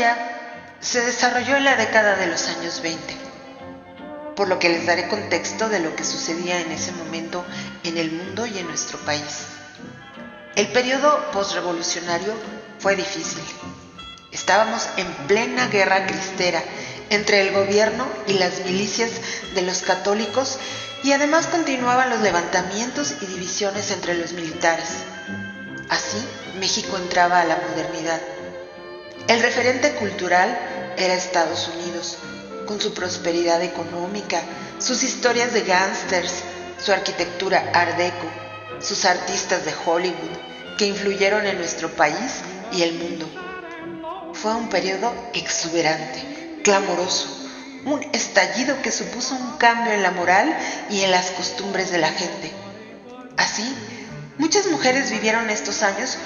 historia se desarrolló en la década de los años 20, por lo que les daré contexto de lo que sucedía en ese momento en el mundo y en nuestro país. El periodo postrevolucionario fue difícil. Estábamos en plena guerra cristera entre el gobierno y las milicias de los católicos, y además continuaban los levantamientos y divisiones entre los militares. Así, México entraba a la modernidad. El referente cultural era Estados Unidos, con su prosperidad económica, sus historias de gángsters, su arquitectura art deco, sus artistas de Hollywood, que influyeron en nuestro país y el mundo. Fue un periodo exuberante, clamoroso, un estallido que supuso un cambio en la moral y en las costumbres de la gente. Así, muchas mujeres vivieron estos años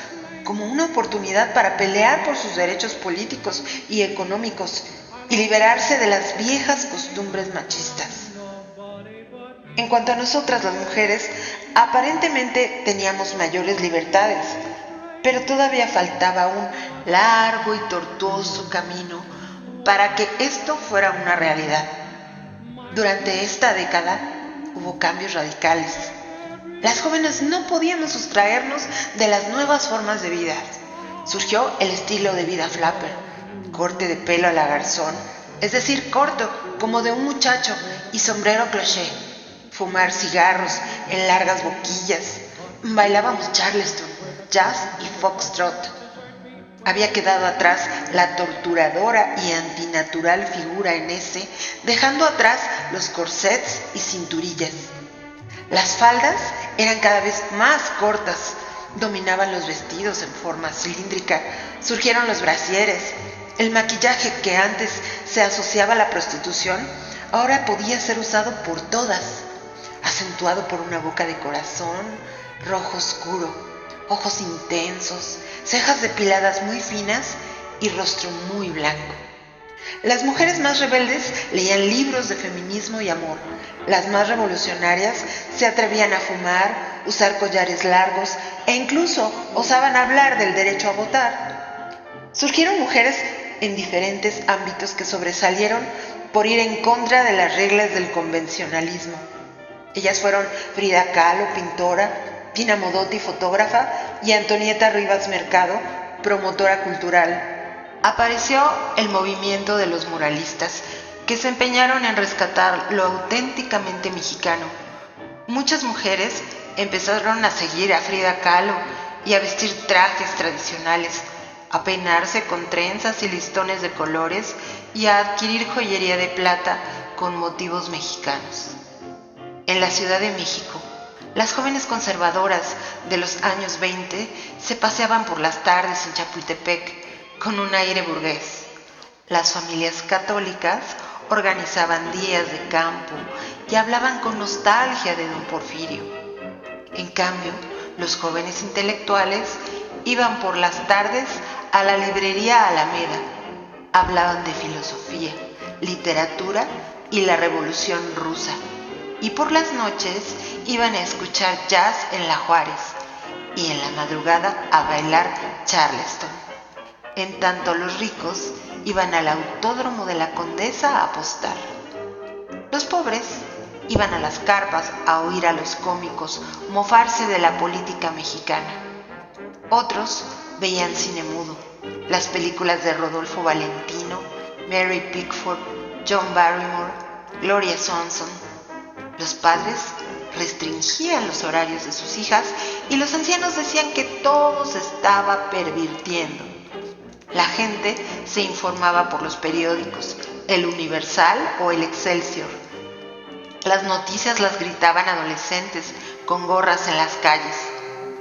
como una oportunidad para pelear por sus derechos políticos y económicos y liberarse de las viejas costumbres machistas. En cuanto a nosotras las mujeres, aparentemente teníamos mayores libertades, pero todavía faltaba un largo y tortuoso camino para que esto fuera una realidad. Durante esta década hubo cambios radicales. Las jóvenes no podíamos sustraernos de las nuevas formas de vida. Surgió el estilo de vida flapper, corte de pelo a la garzón, es decir, corto, como de un muchacho, y sombrero cloché, fumar cigarros en largas boquillas. Bailábamos charleston, jazz y foxtrot. Había quedado atrás la torturadora y antinatural figura en ese, dejando atrás los corsets y cinturillas. Las faldas eran cada vez más cortas, dominaban los vestidos en forma cilíndrica, surgieron los brasieres. El maquillaje que antes se asociaba a la prostitución, ahora podía ser usado por todas, acentuado por una boca de corazón, rojo oscuro, ojos intensos, cejas depiladas muy finas y rostro muy blanco. Las mujeres más rebeldes leían libros de feminismo y amor. Las más revolucionarias se atrevían a fumar, usar collares largos e incluso osaban hablar del derecho a votar. Surgieron mujeres en diferentes ámbitos que sobresalieron por ir en contra de las reglas del convencionalismo. Ellas fueron Frida Kahlo, pintora, Tina Modotti, fotógrafa, y Antonieta Rivas Mercado, promotora cultural. Apareció el movimiento de los muralistas, que se empeñaron en rescatar lo auténticamente mexicano. Muchas mujeres empezaron a seguir a Frida Kahlo y a vestir trajes tradicionales, a peinarse con trenzas y listones de colores y a adquirir joyería de plata con motivos mexicanos. En la Ciudad de México, las jóvenes conservadoras de los años 20 se paseaban por las tardes en Chapultepec con un aire burgués. Las familias católicas organizaban días de campo y hablaban con nostalgia de don Porfirio. En cambio, los jóvenes intelectuales iban por las tardes a la librería Alameda. Hablaban de filosofía, literatura y la Revolución Rusa. Y por las noches iban a escuchar jazz en la Juárez y en la madrugada a bailar charleston. En tanto los ricos iban al autódromo de la Condesa a apostar. Los pobres iban a las carpas a oír a los cómicos mofarse de la política mexicana. Otros veían cine mudo, las películas de Rodolfo Valentino, Mary Pickford, John Barrymore, Gloria Swanson. Los padres restringían los horarios de sus hijas y los ancianos decían que todo se estaba pervirtiendo. La gente se informaba por los periódicos, el Universal o el Excelsior. Las noticias las gritaban adolescentes con gorras en las calles.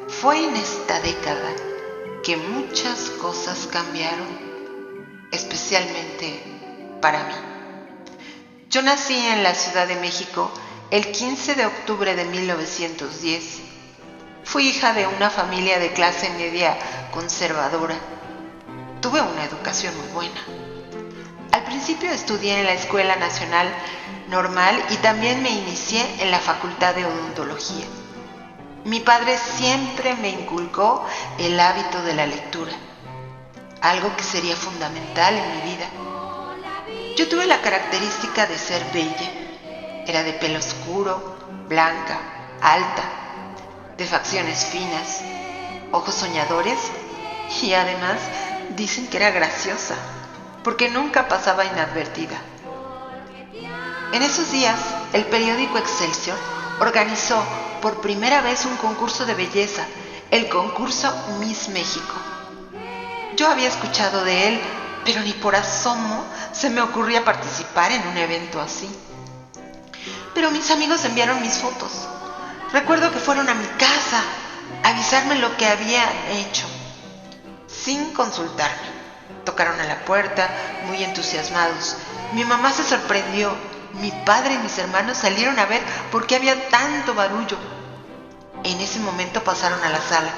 Fue en esta década que muchas cosas cambiaron, especialmente para mí. Yo nací en la Ciudad de México el 15 de octubre de 1910. Fui hija de una familia de clase media conservadora. Tuve una educación muy buena. Al principio estudié en la Escuela Nacional Normal y también me inicié en la Facultad de Odontología. Mi padre siempre me inculcó el hábito de la lectura. algo que sería fundamental en mi vida. Yo tuve la característica de ser bella. Era de pelo oscuro, blanca, alta, de facciones finas, ojos soñadores y además dicen que era graciosa, porque nunca pasaba inadvertida. En esos días, el periódico Excelsior organizó por primera vez un concurso de belleza, el concurso Miss México. Yo había escuchado de él, pero ni por asomo se me ocurría participar en un evento así. Pero mis amigos enviaron mis fotos. Recuerdo que fueron a mi casa a avisarme lo que habían hecho, sin consultarme. Tocaron a la puerta, muy entusiasmados. Mi mamá se sorprendió. Mi padre y mis hermanos salieron a ver por qué había tanto barullo. En ese momento pasaron a la sala.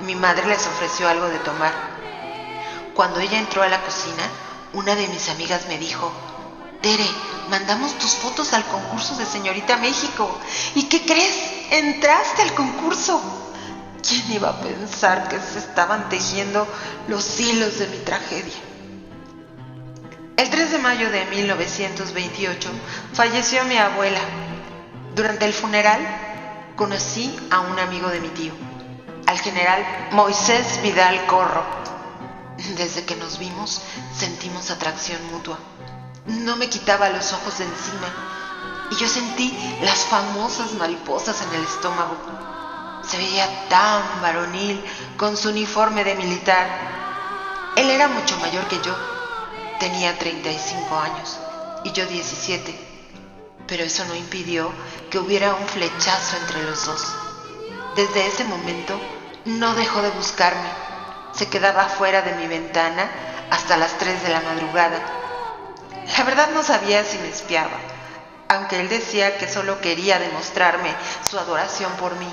Mi madre les ofreció algo de tomar. Cuando ella entró a la cocina, una de mis amigas me dijo: Tere, mandamos tus fotos al concurso de Señorita México. ¿Y qué crees? ¡Entraste al concurso! ¿Quién iba a pensar que se estaban tejiendo los hilos de mi tragedia? El 3 de mayo de 1928 falleció mi abuela. Durante el funeral conocí a un amigo de mi tío, al general Moisés Vidal Corro. Desde que nos vimos sentimos atracción mutua. No me quitaba los ojos de encima y yo sentí las famosas mariposas en el estómago. Se veía tan varonil con su uniforme de militar. Él era mucho mayor que yo. Tenía 35 años y yo 17, pero eso no impidió que hubiera un flechazo entre los dos. Desde ese momento no dejó de buscarme. Se quedaba fuera de mi ventana hasta las 3 de la madrugada. La verdad no sabía si me espiaba, aunque él decía que solo quería demostrarme su adoración por mí.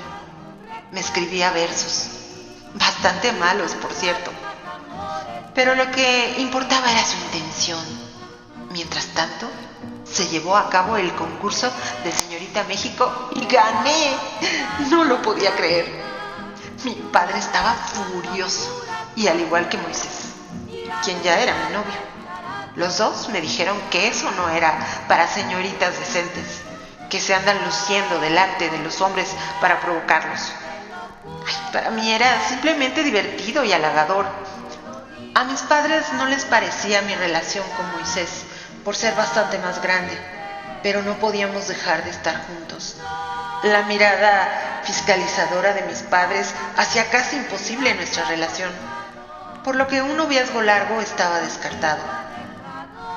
Me escribía versos, bastante malos, por cierto. Pero lo que importaba era su intención. Mientras tanto, se llevó a cabo el concurso de Señorita México y gané. No lo podía creer. Mi padre estaba furioso, y al igual que Moisés, quien ya era mi novio. Los dos me dijeron que eso no era para señoritas decentes, que se andan luciendo delante de los hombres para provocarlos. Para mí era simplemente divertido y halagador. A mis padres no les parecía mi relación con Moisés, por ser bastante más grande, pero no podíamos dejar de estar juntos. La mirada fiscalizadora de mis padres hacía casi imposible nuestra relación, por lo que un noviazgo largo estaba descartado.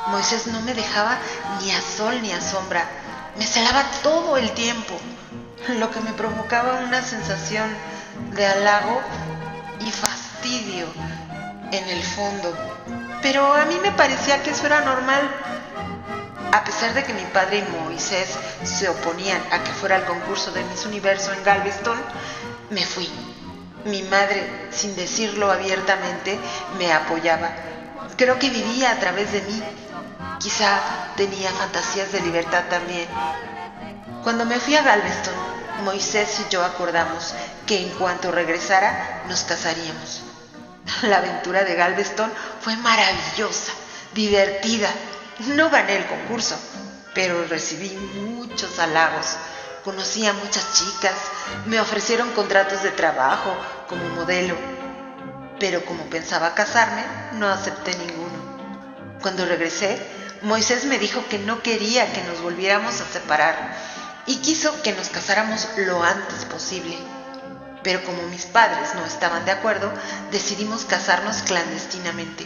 Moisés no me dejaba ni a sol ni a sombra, me celaba todo el tiempo, lo que me provocaba una sensación de halago y fastidio en el fondo, pero a mí me parecía que eso era normal. A pesar de que mi padre y Moisés se oponían a que fuera al concurso de Miss Universo en Galveston, me fui. Mi madre, sin decirlo abiertamente, me apoyaba. Creo que vivía a través de mí. Quizá tenía fantasías de libertad también. Cuando me fui a Galveston, Moisés y yo acordamos que en cuanto regresara nos casaríamos. La aventura de Galveston fue maravillosa, divertida. No gané el concurso, pero recibí muchos halagos. Conocí a muchas chicas, me ofrecieron contratos de trabajo como modelo, pero como pensaba casarme, no acepté ninguno. Cuando regresé, Moisés me dijo que no quería que nos volviéramos a separar y quiso que nos casáramos lo antes posible. Pero como mis padres no estaban de acuerdo, decidimos casarnos clandestinamente.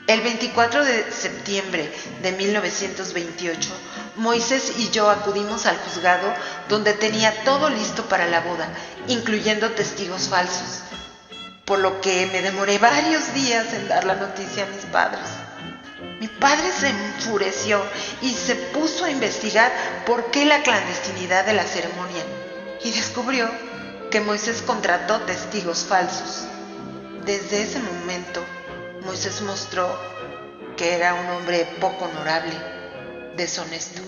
El 24 de septiembre de 1928, Moisés y yo acudimos al juzgado donde tenía todo listo para la boda, incluyendo testigos falsos, por lo que me demoré varios días en dar la noticia a mis padres. Mi padre se enfureció y se puso a investigar por qué la clandestinidad de la ceremonia y descubrió que Moisés contrató testigos falsos. Desde ese momento, Moisés mostró que era un hombre poco honorable, deshonesto.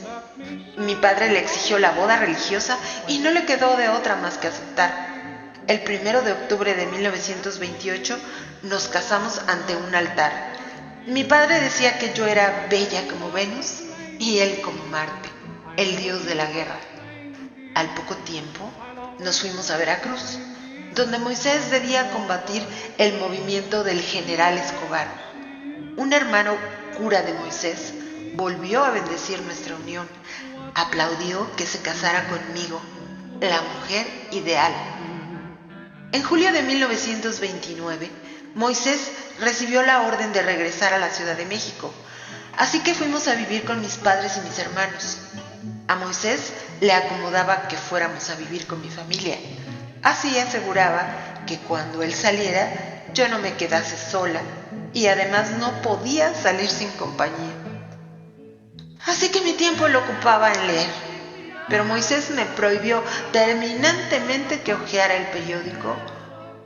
Mi padre le exigió la boda religiosa y no le quedó de otra más que aceptar. El 1 de octubre de 1928 nos casamos ante un altar. Mi padre decía que yo era bella como Venus y él como Marte, el dios de la guerra. Al poco tiempo nos fuimos a Veracruz, donde Moisés debía combatir el movimiento del general Escobar. Un hermano cura de Moisés volvió a bendecir nuestra unión. Aplaudió que se casara conmigo, la mujer ideal. En julio de 1929, Moisés recibió la orden de regresar a la Ciudad de México, así que fuimos a vivir con mis padres y mis hermanos. A Moisés le acomodaba que fuéramos a vivir con mi familia. Así aseguraba que cuando él saliera, yo no me quedase sola y además no podía salir sin compañía. Así que mi tiempo lo ocupaba en leer, pero Moisés me prohibió terminantemente que hojeara el periódico,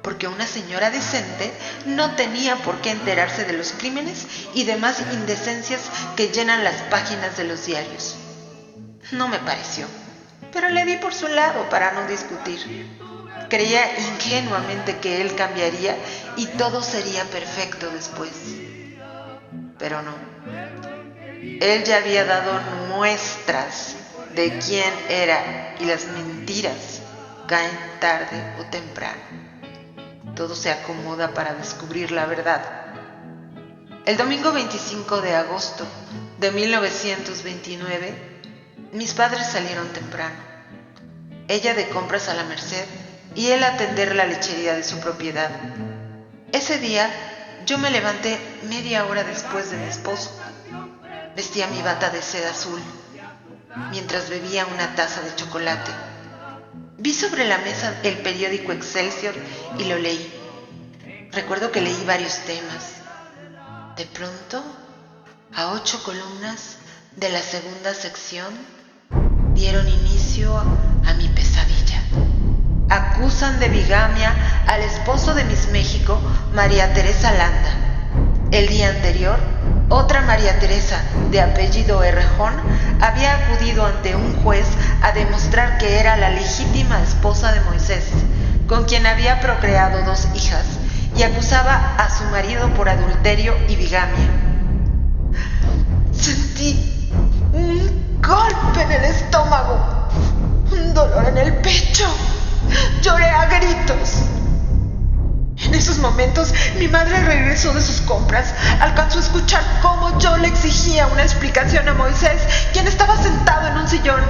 porque una señora decente no tenía por qué enterarse de los crímenes y demás indecencias que llenan las páginas de los diarios. No me pareció, pero le di por su lado para no discutir. Creía ingenuamente que él cambiaría y todo sería perfecto después. Pero no. Él ya había dado muestras de quién era y las mentiras caen tarde o temprano. Todo se acomoda para descubrir la verdad. El domingo 25 de agosto de 1929, mis padres salieron temprano. Ella de compras a la Merced y él a atender la lechería de su propiedad. Ese día yo me levanté media hora después de mi esposo. Vestía mi bata de seda azul, mientras bebía una taza de chocolate. Vi sobre la mesa el periódico Excelsior y lo leí. Recuerdo que leí varios temas. De pronto, a 8 columnas de la segunda sección, dieron inicio a mi pesadilla. Acusan de bigamia al esposo de Miss México, María Teresa Landa. El día anterior, otra María Teresa, de apellido Errejón, había acudido ante un juez a demostrar que era la legítima esposa de Moisés, con quien había procreado 2 hijas, y acusaba a su marido por adulterio y bigamia. Sentí un golpe en el estómago, un dolor en el pecho. Lloré a gritos. En esos momentos, mi madre regresó de sus compras. Alcanzó a escuchar cómo yo le exigía una explicación a Moisés, quien estaba sentado en un sillón.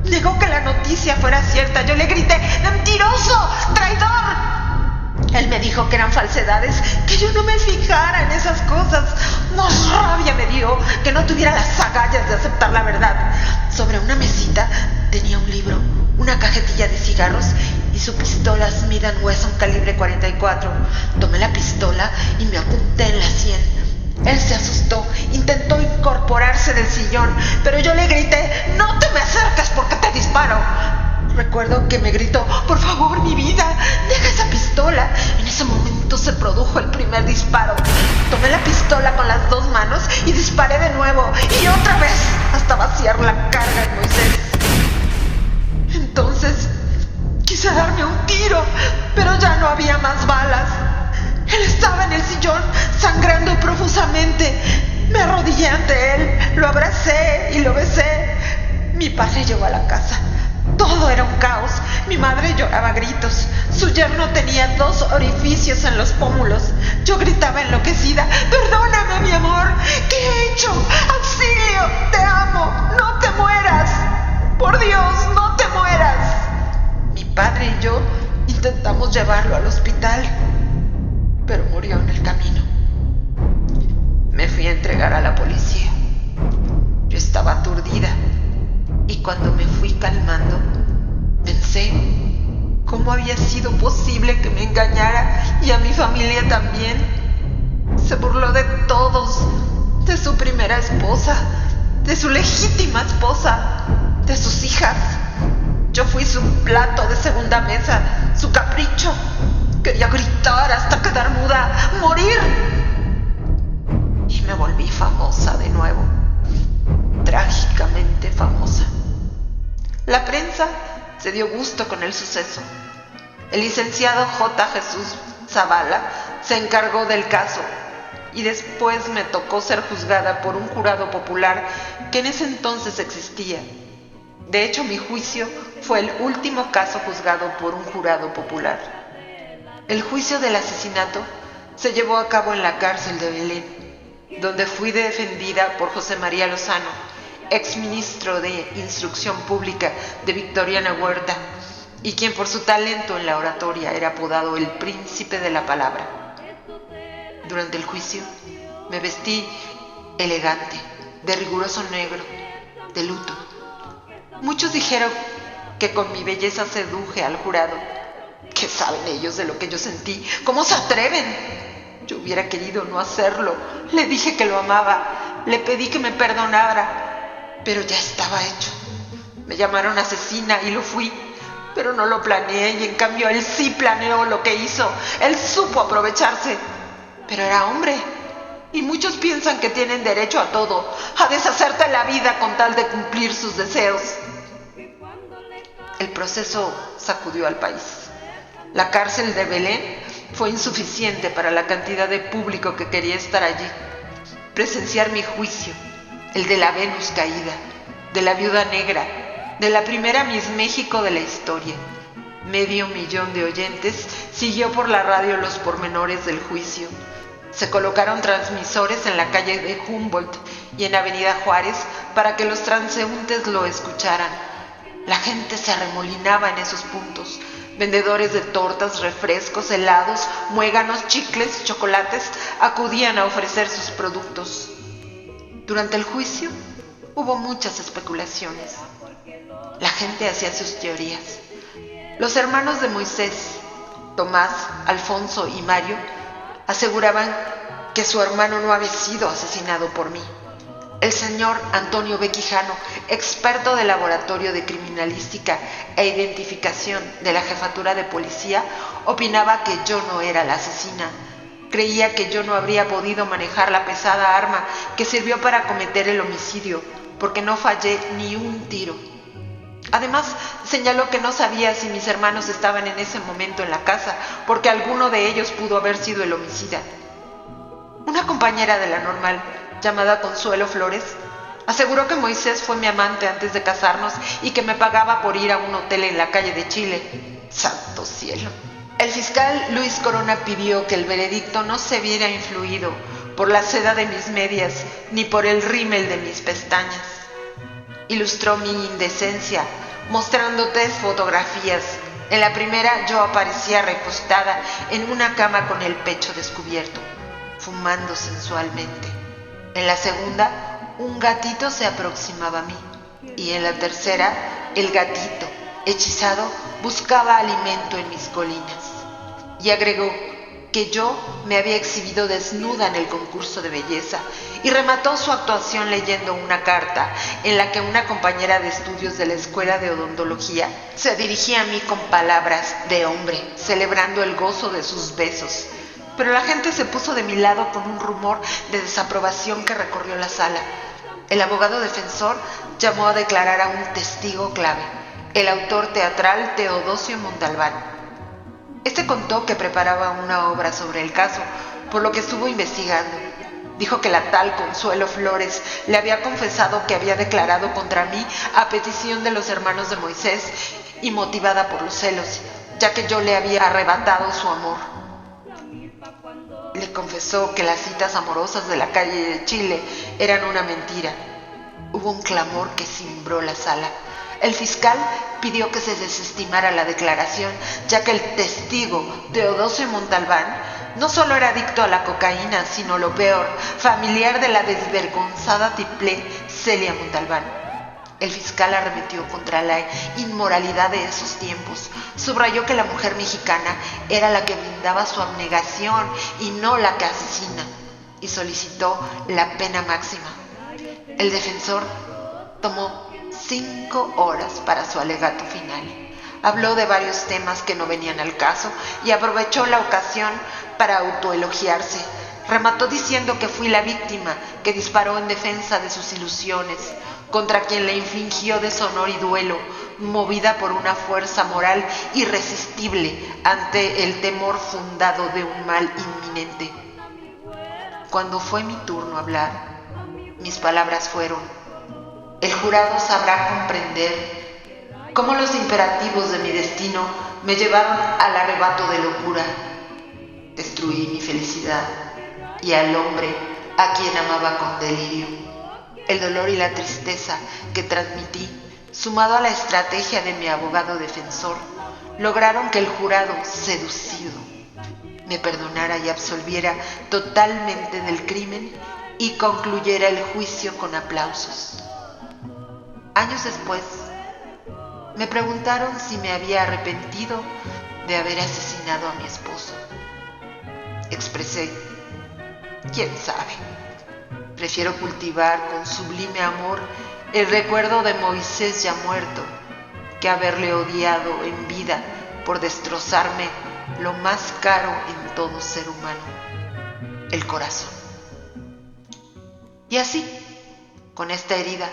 Negó que la noticia fuera cierta. Yo le grité: ¡mentiroso! ¡Traidor! Él me dijo que eran falsedades, que yo no me fijara en esas cosas. Más rabia me dio que no tuviera las agallas de aceptar la verdad. Sobre una mesita tenía un libro, una cajetilla de cigarros y su pistola Smith & Wesson calibre 44. Tomé la pistola y me apunté en la sien. Él se asustó, intentó incorporarse del sillón, pero yo le grité: ¡no te me acerques porque te disparo! Recuerdo que me gritó: ¡por favor, mi vida, deja esa pistola! En ese momento se produjo el primer disparo. Tomé la pistola con las 2 manos y disparé de nuevo, y otra vez, hasta vaciar la carga en Moisés. Entonces quise darme un tiro, pero ya no había más balas. Él estaba en el sillón, sangrando profusamente. Me arrodillé ante él, lo abracé y lo besé. Mi padre llegó a la casa. Todo era un caos. Mi madre lloraba a gritos. Su yerno tenía 2 orificios en los pómulos. Yo gritaba enloquecida: ¡perdóname, mi amor! ¿Qué he hecho? ¡Auxilio! ¡Te amo! ¡No te mueras! ¡Por Dios, no te mueras! Mi padre y yo intentamos llevarlo al hospital, pero murió en el camino. Me fui a entregar a la policía. Yo estaba aturdida y cuando me fui calmando, pensé cómo había sido posible que me engañara y a mi familia también. Se burló de todos, de su primera esposa, de su legítima esposa, de sus hijas. Yo fui su plato de segunda mesa, su capricho. Quería gritar hasta quedar muda, morir. Y me volví famosa de nuevo, trágicamente famosa. La prensa se dio gusto con el suceso. El licenciado J. Jesús Zavala se encargó del caso y después me tocó ser juzgada por un jurado popular que en ese entonces existía. De hecho, mi juicio fue el último caso juzgado por un jurado popular. El juicio del asesinato se llevó a cabo en la cárcel de Belén, donde fui defendida por José María Lozano, exministro de Instrucción Pública de Victoriana Huerta, y quien por su talento en la oratoria era apodado el príncipe de la palabra. Durante el juicio me vestí elegante, de riguroso negro, de luto. Muchos dijeron que con mi belleza seduje al jurado. ¿Qué saben ellos de lo que yo sentí? ¿Cómo se atreven? Yo hubiera querido no hacerlo. Le dije que lo amaba, le pedí que me perdonara, pero ya estaba hecho. Me llamaron asesina y lo fui, pero no lo planeé, y en cambio él sí planeó lo que hizo. Él supo aprovecharse, pero era hombre, y muchos piensan que tienen derecho a todo, a deshacerte la vida con tal de cumplir sus deseos. El proceso sacudió al país. La cárcel de Belén fue insuficiente para la cantidad de público que quería estar allí. Presenciar mi juicio, el de la Venus caída, de la viuda negra, de la primera Miss México de la historia. 500,000 de oyentes siguió por la radio los pormenores del juicio. Se colocaron transmisores en la calle de Humboldt y en Avenida Juárez para que los transeúntes lo escucharan. La gente se arremolinaba en esos puntos. Vendedores de tortas, refrescos, helados, muéganos, chicles, chocolates acudían a ofrecer sus productos. Durante el juicio hubo muchas especulaciones. La gente hacía sus teorías. Los hermanos de Moisés, Tomás, Alfonso y Mario, aseguraban que su hermano no había sido asesinado por mí. El señor Antonio B. Quijano, experto de laboratorio de criminalística e identificación de la jefatura de policía, opinaba que yo no era la asesina. Creía que yo no habría podido manejar la pesada arma que sirvió para cometer el homicidio, porque no fallé ni un tiro. Además, señaló que no sabía si mis hermanos estaban en ese momento en la casa, porque alguno de ellos pudo haber sido el homicida. Una compañera de la Normal, llamada Consuelo Flores, aseguró que Moisés fue mi amante antes de casarnos y que me pagaba por ir a un hotel en la calle de Chile. ¡Santo cielo! El fiscal Luis Corona pidió que el veredicto no se viera influido por la seda de mis medias ni por el rímel de mis pestañas. Ilustró mi indecencia mostrando 3 fotografías. En la primera yo aparecía recostada en una cama con el pecho descubierto, fumando sensualmente. En la segunda, un gatito se aproximaba a mí. Y en la tercera, el gatito, hechizado, buscaba alimento en mis colinas. Y agregó que yo me había exhibido desnuda en el concurso de belleza y remató su actuación leyendo una carta en la que una compañera de estudios de la Escuela de Odontología se dirigía a mí con palabras de hombre, celebrando el gozo de sus besos. Pero la gente se puso de mi lado con un rumor de desaprobación que recorrió la sala. El abogado defensor llamó a declarar a un testigo clave, el autor teatral Teodosio Montalbán. Este contó que preparaba una obra sobre el caso, por lo que estuvo investigando. Dijo que la tal Consuelo Flores le había confesado que había declarado contra mí a petición de los hermanos de Moisés y motivada por los celos, ya que yo le había arrebatado su amor. Le confesó que las citas amorosas de la calle de Chile eran una mentira. Hubo un clamor que cimbró la sala. El fiscal pidió que se desestimara la declaración, ya que el testigo Teodosio Montalbán no solo era adicto a la cocaína, sino lo peor, familiar de la desvergonzada tiplé Celia Montalbán. El fiscal arremetió contra la inmoralidad de esos tiempos. Subrayó que la mujer mexicana era la que brindaba su abnegación y no la que asesina, y solicitó la pena máxima. El defensor tomó 5 horas para su alegato final. Habló de varios temas que no venían al caso y aprovechó la ocasión para autoelogiarse. Remató diciendo que fui la víctima que disparó en defensa de sus ilusiones. contra quien le infligió deshonor y duelo, movida por una fuerza moral irresistible ante el temor fundado de un mal inminente. Cuando fue mi turno hablar, mis palabras fueron: el jurado sabrá comprender cómo los imperativos de mi destino me llevaron al arrebato de locura. Destruí mi felicidad y al hombre a quien amaba con delirio. El dolor y la tristeza que transmití, sumado a la estrategia de mi abogado defensor, lograron que el jurado, seducido, me perdonara y absolviera totalmente del crimen y concluyera el juicio con aplausos. Años después, me preguntaron si me había arrepentido de haber asesinado a mi esposo. Expresé: ¿quién sabe? Prefiero cultivar con sublime amor el recuerdo de Moisés ya muerto que haberle odiado en vida por destrozarme lo más caro en todo ser humano, el corazón. Y así, con esta herida,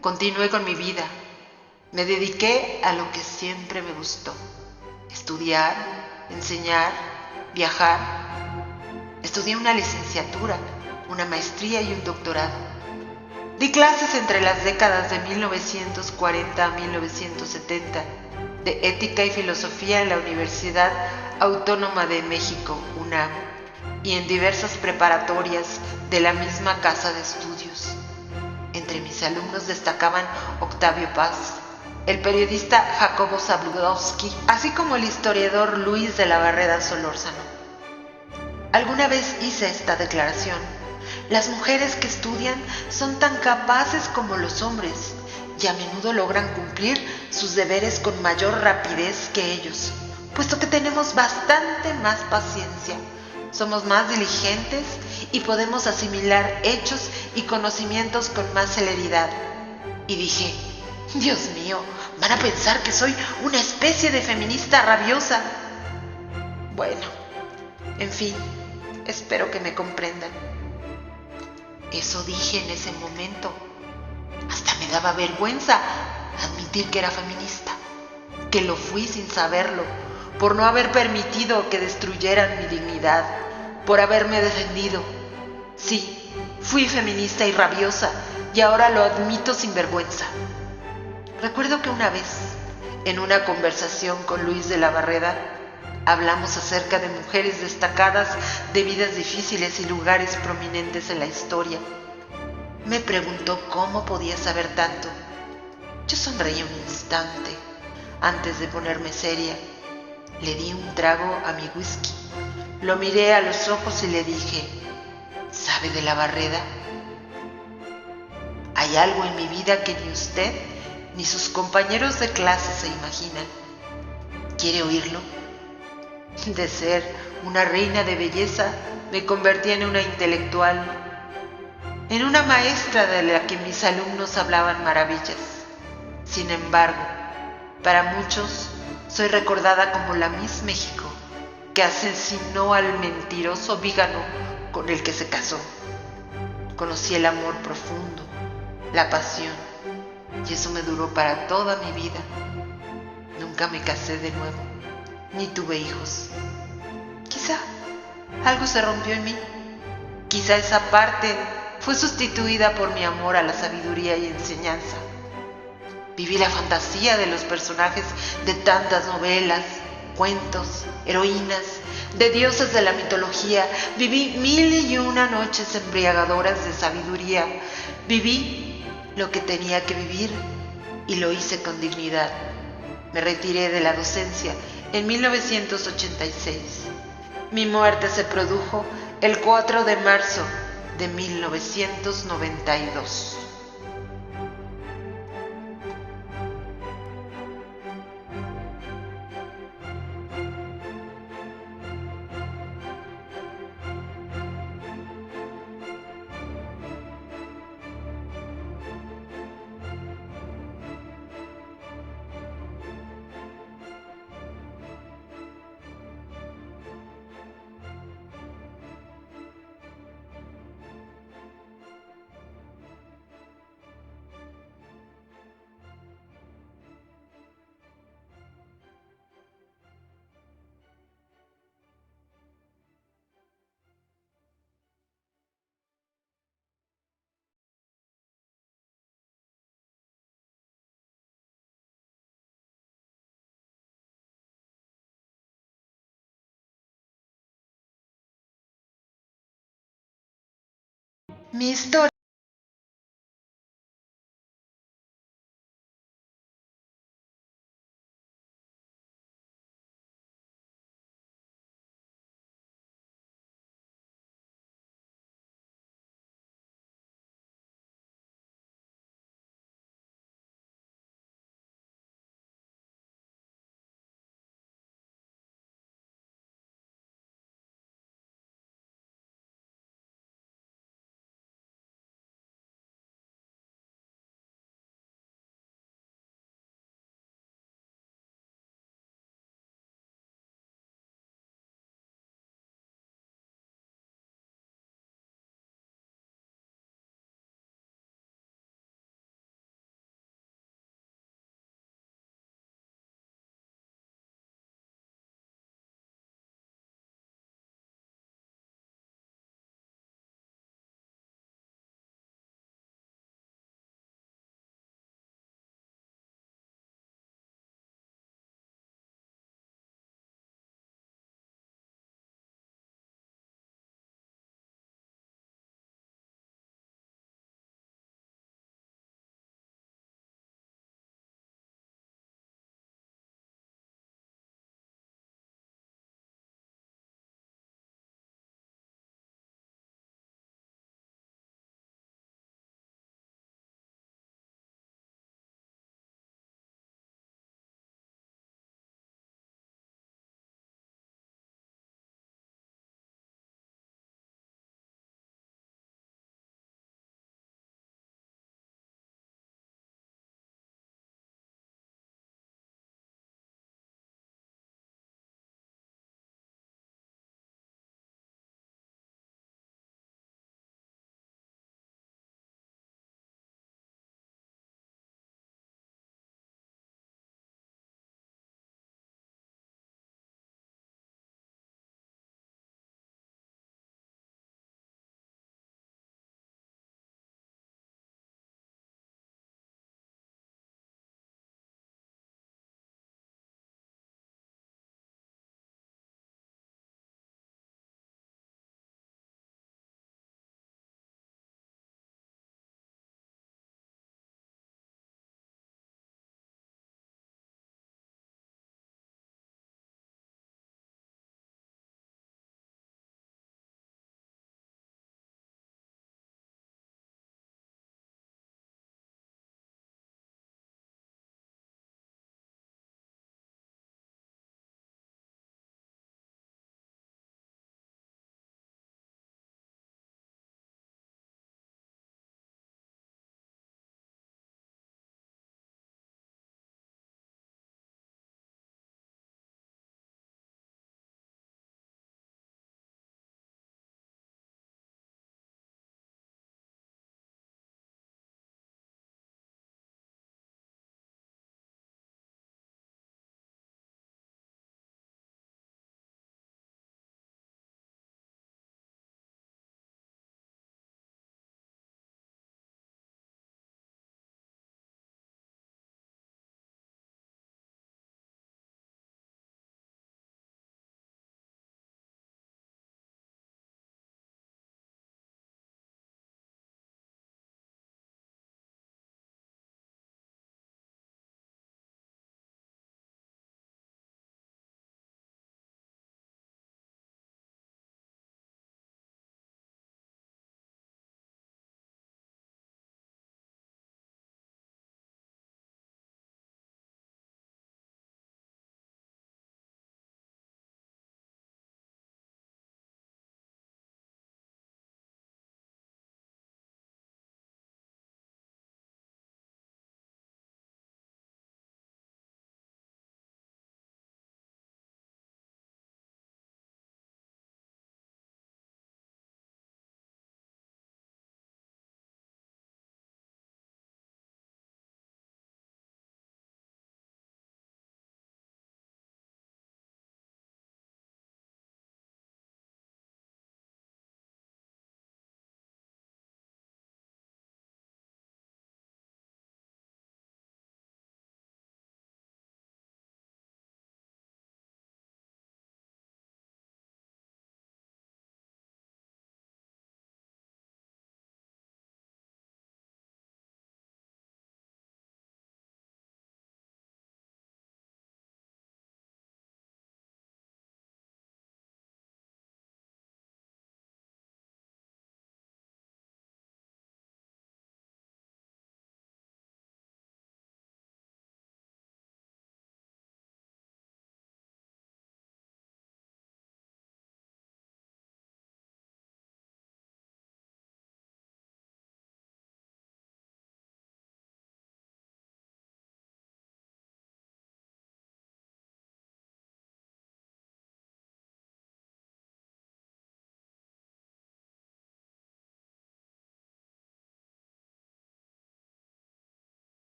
continué con mi vida. Me dediqué a lo que siempre me gustó: estudiar, enseñar, viajar. Estudié una licenciatura, una maestría y un doctorado. Di clases entre las décadas de 1940 a 1970 de Ética y Filosofía en la Universidad Autónoma de México, UNAM, y en diversas preparatorias de la misma casa de estudios. Entre mis alumnos destacaban Octavio Paz, el periodista Jacobo Zabludovsky, así como el historiador Luis de la Barreda Solórzano. Alguna vez hice esta declaración: las mujeres que estudian son tan capaces como los hombres y a menudo logran cumplir sus deberes con mayor rapidez que ellos, puesto que tenemos bastante más paciencia, somos más diligentes y podemos asimilar hechos y conocimientos con más celeridad. Y dije: Dios mío, van a pensar que soy una especie de feminista rabiosa. Bueno, en fin, espero que me comprendan. Eso dije en ese momento. Hasta me daba vergüenza admitir que era feminista, que lo fui sin saberlo, por no haber permitido que destruyeran mi dignidad, por haberme defendido. Sí, fui feminista y rabiosa, y ahora lo admito sin vergüenza. Recuerdo que una vez, en una conversación con Luis de la Barreda, hablamos acerca de mujeres destacadas de vidas difíciles y lugares prominentes en la historia. Me preguntó cómo podía saber tanto. Yo sonreí un instante antes de ponerme seria. Le di un trago a mi whisky. Lo miré a los ojos y le dije: ¿sabe de la Barreda? Hay algo en mi vida que ni usted ni sus compañeros de clase se imaginan. ¿Quiere oírlo? De ser una reina de belleza, me convertí en una intelectual, en una maestra de la que mis alumnos hablaban maravillas. Sin embargo, para muchos, soy recordada como la Miss México, que asesinó al mentiroso vígano con el que se casó. Conocí el amor profundo, la pasión, y eso me duró para toda mi vida. Nunca me casé de nuevo, ni tuve hijos. Quizá algo se rompió en mí. Quizá esa parte fue sustituida por mi amor a la sabiduría y enseñanza. Viví la fantasía de los personajes de tantas novelas, cuentos, heroínas, de dioses de la mitología. Viví 1001 noches embriagadoras de sabiduría. Viví lo que tenía que vivir y lo hice con dignidad. Me retiré de la docencia en 1986. Mi muerte se produjo el 4 de marzo de 1992. Mi historia